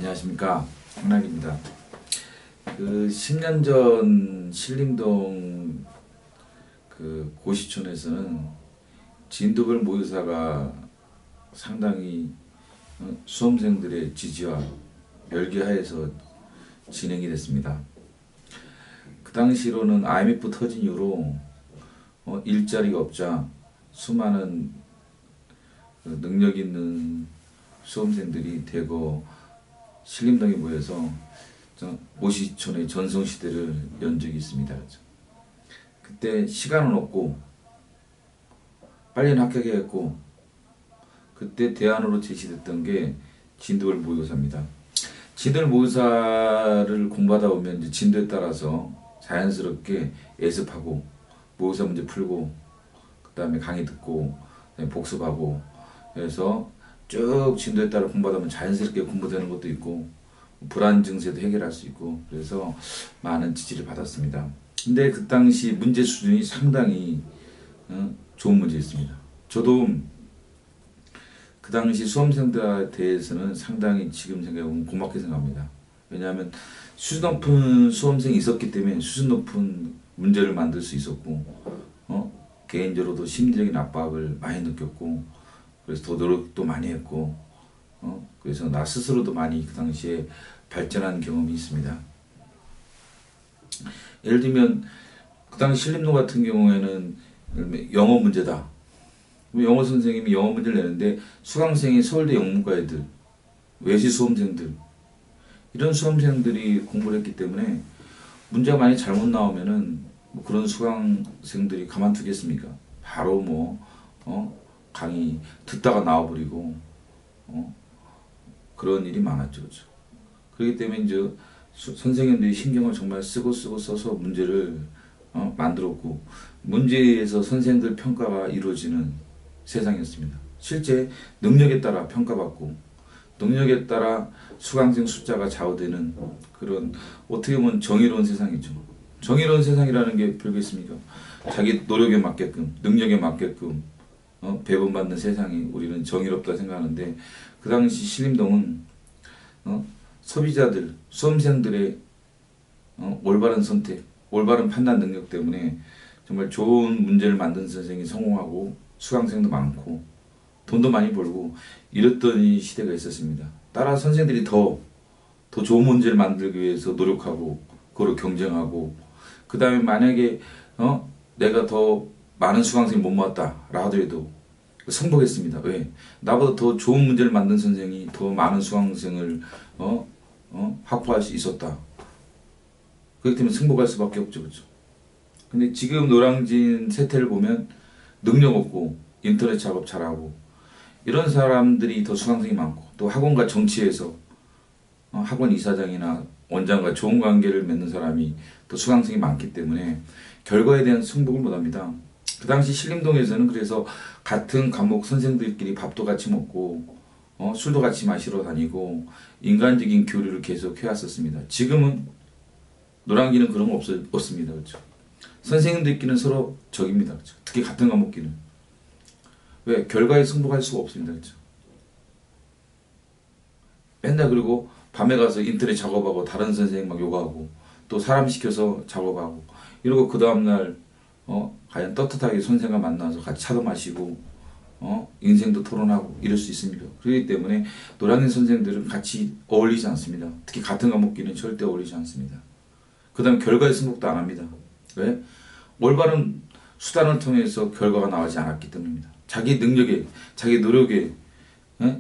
안녕하십니까, 황락입니다. 10년 전 신림동 고시촌에서는 진도별 모의사가 상당히 수험생들의 지지와 열기하에서 진행이 됐습니다. 그 당시로는 IMF 터진 이후로 일자리가 없자 수많은 능력 있는 수험생들이 대거 신림동에 모여서 모시촌의 전성시대를 연 적이 있습니다. 그때 시간은 없고 빨리 합격해야 했고, 그때 대안으로 제시됐던 게 진도별 모의고사입니다. 진도별 모의고사를 공부하다 보면 이제 진도에 따라서 자연스럽게 예습하고 모의고사 문제 풀고 그 다음에 강의 듣고 복습하고 해서 쭉 진도에 따라 공부하다 보면 자연스럽게 공부되는 것도 있고 불안 증세도 해결할 수 있고, 그래서 많은 지지를 받았습니다. 근데 그 당시 문제 수준이 상당히 좋은 문제였습니다. 저도 그 당시 수험생들에 대해서는 상당히 지금 생각해보면 고맙게 생각합니다. 왜냐하면 수준 높은 수험생이 있었기 때문에 수준 높은 문제를 만들 수 있었고, 개인적으로도 심리적인 압박을 많이 느꼈고, 그래서 더 노력도 많이 했고, 그래서 나 스스로도 많이 그 당시에 발전한 경험이 있습니다. 예를 들면 그 당시 신림동 같은 경우에는 영어 문제다. 영어 선생님이 영어 문제를 내는데 수강생이 서울대 영문과 애들, 외시 수험생들, 이런 수험생들이 공부를 했기 때문에 문제가 많이 잘못 나오면은 그런 수강생들이 가만두겠습니까? 바로 강의 듣다가 나와버리고 그런 일이 많았죠. 그렇죠? 그렇기 때문에 이제 선생님들이 신경을 정말 쓰고 써서 문제를 만들었고, 문제에서 선생님들 평가가 이루어지는 세상이었습니다. 실제 능력에 따라 평가받고 능력에 따라 수강생 숫자가 좌우되는 그런, 어떻게 보면 정의로운 세상이죠. 정의로운 세상이라는 게 별거있습니까? 자기 노력에 맞게끔 능력에 맞게끔 배분받는 세상이 우리는 정의롭다 생각하는데, 그 당시 신림동은 소비자들, 수험생들의 올바른 선택, 올바른 판단 능력 때문에 정말 좋은 문제를 만든 선생이 성공하고 수강생도 많고 돈도 많이 벌고 이랬던 시대가 있었습니다. 따라 선생들이 더 좋은 문제를 만들기 위해서 노력하고 그걸 경쟁하고, 그 다음에 만약에 내가 더 많은 수강생을 못 모았다 하더라도 승복했습니다. 왜? 나보다 더 좋은 문제를 만든 선생이 더 많은 수강생을 확보할 수 있었다. 그렇기 때문에 승복할 수밖에 없죠. 그렇죠? 근데 지금 노량진 세태를 보면 능력 없고 인터넷 작업 잘하고 이런 사람들이 더 수강생이 많고, 또 학원과 정치에서 학원 이사장이나 원장과 좋은 관계를 맺는 사람이 더 수강생이 많기 때문에 결과에 대한 승복을 못합니다. 그 당시 신림동에서는 그래서 같은 과목 선생들끼리 밥도 같이 먹고 술도 같이 마시러 다니고 인간적인 교류를 계속 해왔었습니다. 지금은 노량진은 그런 거 없습니다. 그렇죠? 선생님들끼리는 서로 적입니다. 그렇죠? 특히 같은 과목끼리는. 왜? 결과에 승복할 수가 없습니다. 그렇죠? 맨날 그리고 밤에 가서 인터넷 작업하고 다른 선생님 막 욕하고 또 사람 시켜서 작업하고 이러고 그 다음날 과연 떳떳하게 선생과 만나서 같이 차도 마시고 인생도 토론하고 이럴 수 있습니까? 그렇기 때문에 노량진 선생들은 같이 어울리지 않습니다. 특히 같은 과목끼리는 절대 어울리지 않습니다. 그 다음 결과에 승복도 안 합니다. 왜? 올바른 수단을 통해서 결과가 나오지 않았기 때문입니다. 자기 능력에, 자기 노력에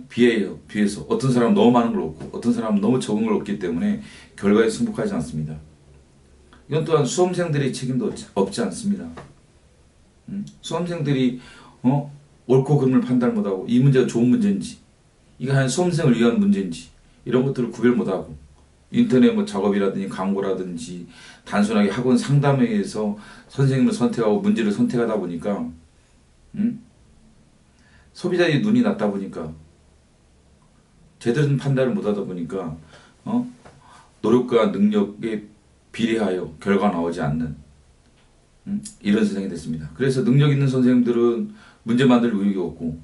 비해서 어떤 사람은 너무 많은 걸 얻고 어떤 사람은 너무 적은 걸 얻기 때문에 결과에 승복하지 않습니다. 이건 또한 수험생들의 책임도 없지 않습니다. 수험생들이 옳고 그름을 판단 못하고 이 문제가 좋은 문제인지, 이거 한 수험생을 위한 문제인지 이런 것들을 구별 못하고 인터넷 작업이라든지 광고라든지 단순하게 학원 상담에 의해서 선생님을 선택하고 문제를 선택하다 보니까 소비자의 눈이 낮다 보니까 제대로 된 판단을 못하다 보니까 노력과 능력에 비례하여 결과가 나오지 않는 이런 세상이 됐습니다. 그래서 능력 있는 선생님들은 문제 만들 의욕이 없고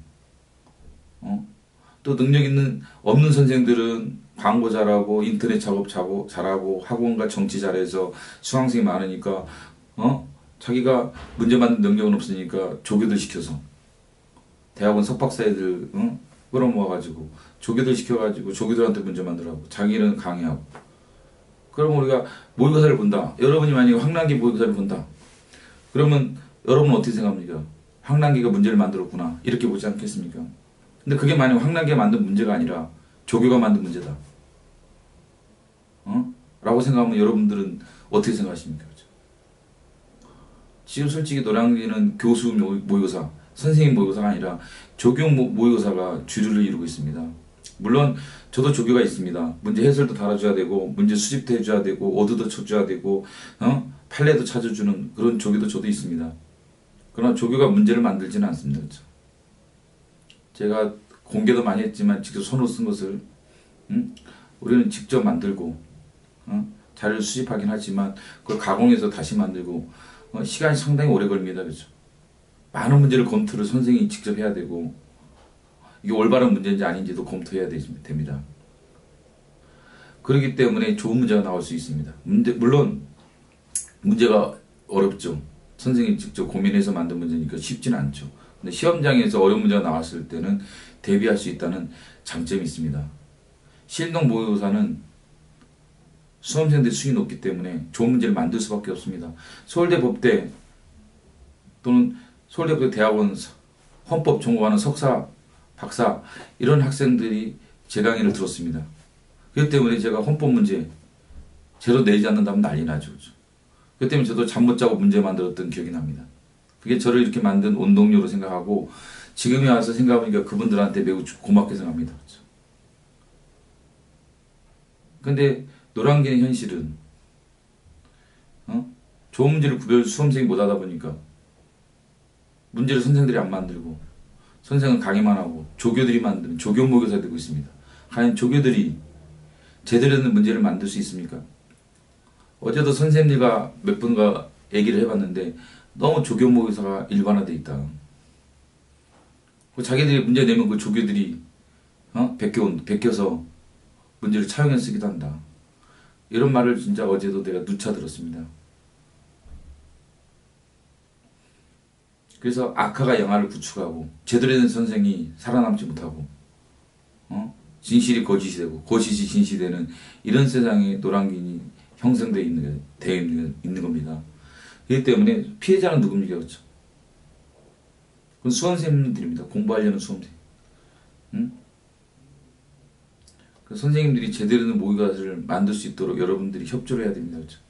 또 능력 있는 없는 선생들은 광고 잘하고 인터넷 작업 잘하고 학원과 정치 잘해서 수강생이 많으니까 자기가 문제 만든 능력은 없으니까 조교들 시켜서 대학원 석박사애들 끌어모아가지고 조교들 시켜가지고 조교들한테 문제 만들라고 자기는 강의하고. 그럼 우리가 모의고사를 본다. 여러분이 만약에 황란기 모의고사를 본다. 그러면 여러분은 어떻게 생각합니까? 황란기가 문제를 만들었구나 이렇게 보지 않겠습니까? 근데 그게 만약 황란기가 만든 문제가 아니라 조교가 만든 문제다. 라고 생각하면 여러분들은 어떻게 생각하십니까? 그렇죠? 지금 솔직히 노량진은 교수 모의고사, 선생님 모의고사가 아니라 조교 모의고사가 주류를 이루고 있습니다. 물론 저도 조교가 있습니다. 문제 해설도 달아줘야 되고 문제 수집도 해줘야 되고 어드도 쳐줘야 되고 판례도 찾아주는 그런 조교도 저도 있습니다. 그러나 조교가 문제를 만들지는 않습니다. 그렇죠? 제가 공개도 많이 했지만 직접 손으로 쓴 것을 우리는 직접 만들고 자료를 수집하긴 하지만 그걸 가공해서 다시 만들고 시간이 상당히 오래 걸립니다. 그렇죠? 많은 문제를 검토를 선생님이 직접 해야 되고 이게 올바른 문제인지 아닌지도 검토해야 됩니다. 그렇기 때문에 좋은 문제가 나올 수 있습니다. 물론 문제가 어렵죠. 선생님이 직접 고민해서 만든 문제니까 쉽지는 않죠. 근데 시험장에서 어려운 문제가 나왔을 때는 대비할 수 있다는 장점이 있습니다. 실동 모의고사는 수험생들의 수준이 높기 때문에 좋은 문제를 만들 수밖에 없습니다. 서울대 법대 또는 서울대 법대 대학원 헌법 전공하는 석사, 박사 이런 학생들이 제 강의를 들었습니다. 그렇기 때문에 제가 헌법 문제 제대로 내지 않는다면 난리 나죠. 그렇기 때문에 저도 잠 못 자고 문제 만들었던 기억이 납니다. 그게 저를 이렇게 만든 원동력으로 생각하고 지금에 와서 생각해보니까 그분들한테 매우 고맙게 생각합니다. 그런데 노량진의 현실은 좋은 문제를 수험생이 못하다 보니까 문제를 선생들이 안 만들고 선생은 강의만 하고 조교들이 만드는 조교 모의고사 되고 있습니다. 과연 조교들이 제대로 된 문제를 만들 수 있습니까? 어제도 선생님과 몇 분과 얘기를 해봤는데 너무 조교 모의고사가 일반화되어 있다. 자기들이 문제 내면 그 조교들이 베껴서 문제를 차용해 쓰기도 한다. 이런 말을 진짜 어제도 내가 누차 들었습니다. 그래서 악화가 영화를 구축하고 제대로 된 선생이 살아남지 못하고 진실이 거짓이 되고 거짓이 진실이 되는 이런 세상에 노량진이 형성되어 있는 겁니다. 그렇기 때문에 피해자는 누굽니까? 그렇죠? 그건 수험생들입니다. 공부하려는 수험생. 그 선생님들이 제대로 된 모의고사를 만들 수 있도록 여러분들이 협조를 해야 됩니다. 그렇죠?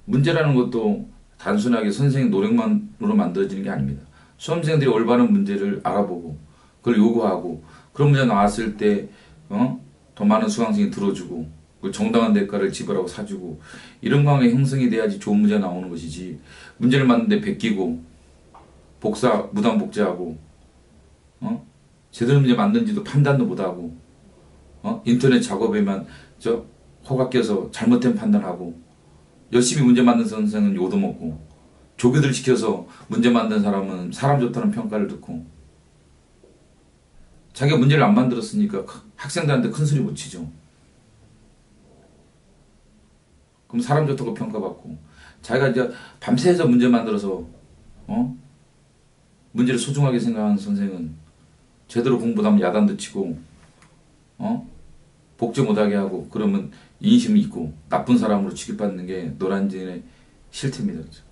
문제라는 것도 단순하게 선생님 노력만으로 만들어지는 게 아닙니다. 수험생들이 올바른 문제를 알아보고 그걸 요구하고 그런 문제 나왔을 때 더 많은 수강생이 들어주고 정당한 대가를 지불하고 사주고 이런 관계 형성이 돼야지 좋은 문제가 나오는 것이지 문제를 만드는데 베끼고 무단 복제하고 제대로 문제 만든지도 판단도 못하고 인터넷 작업에만 허가 껴서 잘못된 판단하고 열심히 문제 만든 선생은 요도 먹고 조교들 시켜서 문제 만든 사람은 사람 좋다는 평가를 듣고 자기가 문제를 안 만들었으니까 학생들한테 큰 소리 못 치죠. 그럼 사람 좋다고 평가받고 자기가 이제 밤새서 문제 만들어서 문제를 소중하게 생각하는 선생은 제대로 공부도 하면 야단도 치고 복제 못하게 하고 그러면 인심이 있고 나쁜 사람으로 취급받는 게 노량진의 실태입니다. 그렇죠?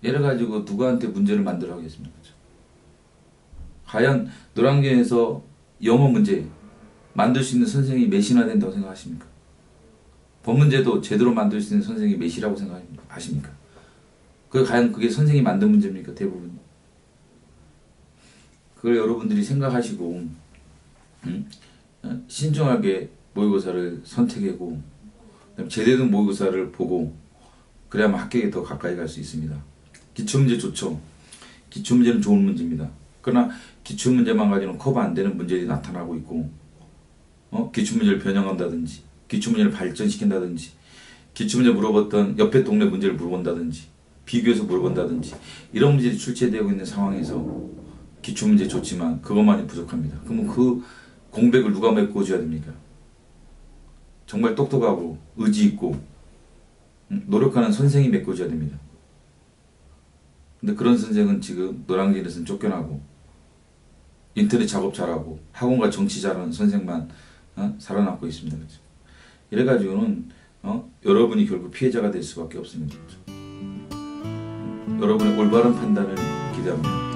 이래 가지고 누구한테 문제를 만들어 하겠습니까? 그렇죠? 과연 노량진에서 영어 문제 만들 수 있는 선생님이 몇이나 된다고 생각하십니까? 법문제도 제대로 만들 수 있는 선생님이 몇이라고 생각하십니까? 과연 그게 선생님이 만든 문제입니까? 대부분. 그걸 여러분들이 생각하시고 신중하게 모의고사를 선택하고 제대로 된 모의고사를 보고 그래야만 합격에 더 가까이 갈 수 있습니다. 기출문제 좋죠. 기출문제는 좋은 문제입니다. 그러나 기출문제만 가지고는 커버 안 되는 문제들이 나타나고 있고 기출문제를 변형한다든지 기출문제를 발전시킨다든지 기출문제 물어봤던 옆에 동네 문제를 물어본다든지 비교해서 물어본다든지 이런 문제들이 출제되고 있는 상황에서 기출문제 좋지만 그것만이 부족합니다. 그러면 그 공백을 누가 메꿔줘야 됩니까? 정말 똑똑하고 의지 있고 노력하는 선생이 메꿔줘야 됩니다. 근데 그런 선생은 지금 노량진에서는 쫓겨나고 인터넷 작업 잘하고 학원과 정치 잘하는 선생만 살아남고 있습니다. 그렇죠? 이래가지고는 여러분이 결국 피해자가 될 수밖에 없습니다. 그렇죠? 여러분의 올바른 판단을 기대합니다.